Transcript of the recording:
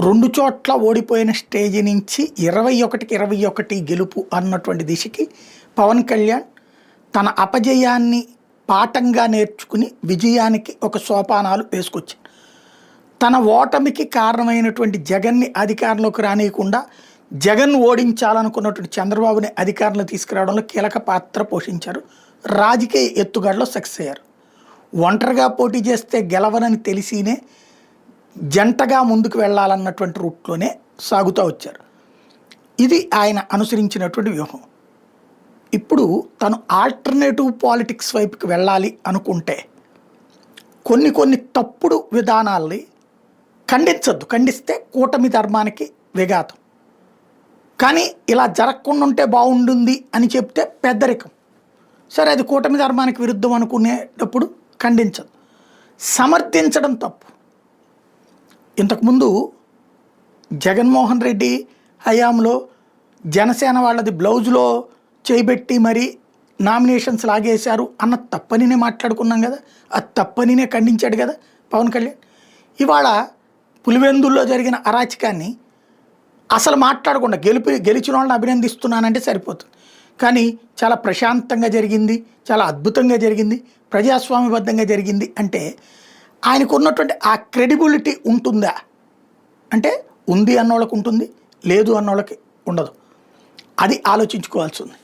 2 చోట్ల ఓడిపోయిన స్టేజ్ నుంచి 21కి 21 గెలుపు అన్నటువంటి దిశకి పవన్ కళ్యాణ్ తన అపజయాన్ని పాఠంగా నేర్చుకుని విజయానికి ఒక సోపానాలు వేసుకొచ్చారు. తన ఓటమికి కారణమైనటువంటి జగన్ని అధికారంలోకి రానియకుండా జగన్ ఓడించాలనుకున్నటువంటి చంద్రబాబుని అధికారంలో తీసుకురావడంలో కీలక పాత్ర పోషించారు. రాజకీయ ఎత్తుగడలో సక్సెస్ అయ్యారు. ఒంటరిగా పోటీ చేస్తే గెలవనని తెలిసినే జంటగా ముందుకు వెళ్ళాలన్నటువంటి రూట్లోనే సాగుతూ వచ్చారు. ఇది ఆయన అనుసరించినటువంటి వ్యూహం. ఇప్పుడు తను ఆల్టర్నేటివ్ పాలిటిక్స్ వైపుకి వెళ్ళాలి అనుకుంటే కొన్ని తప్పుడు విధానాల్ని ఖండించద్దు. ఖండిస్తే కూటమి ధర్మానికి విఘాతం. కానీ ఇలా జరగకుండా ఉంటే బాగుంటుంది అని చెప్తే పెద్దరికం. సరే, అది కూటమి ధర్మానికి విరుద్ధం అనుకునేటప్పుడు ఖండించదు. సమర్థించడం తప్పు. ఇంతకుముందు జగన్మోహన్ రెడ్డి హయాంలో జనసేన వాళ్ళది బ్లౌజులో చేయబెట్టి మరి నామినేషన్స్ లాగేశారు అన్న తప్పనినే మాట్లాడుకున్నాం కదా. అది తప్పనినే ఖండించాడు కదా పవన్ కళ్యాణ్. ఇవాళ పులివెందుల్లో జరిగిన అరాచకాన్ని అసలు మాట్లాడకుండా గెలిచిన వాళ్ళని అభినందిస్తున్నానంటే సరిపోతుంది. కానీ చాలా ప్రశాంతంగా జరిగింది, చాలా అద్భుతంగా జరిగింది, ప్రజాస్వామ్యబద్ధంగా జరిగింది అంటే ఆయనకు ఉన్నటువంటి ఆ క్రెడిబిలిటీ ఉంటుందా అంటే ఉంది అన్నోళ్ళకి ఉంటుంది, లేదు అన్నోళ్ళకి ఉండదు. అది ఆలోచించుకోవాల్సి ఉంది.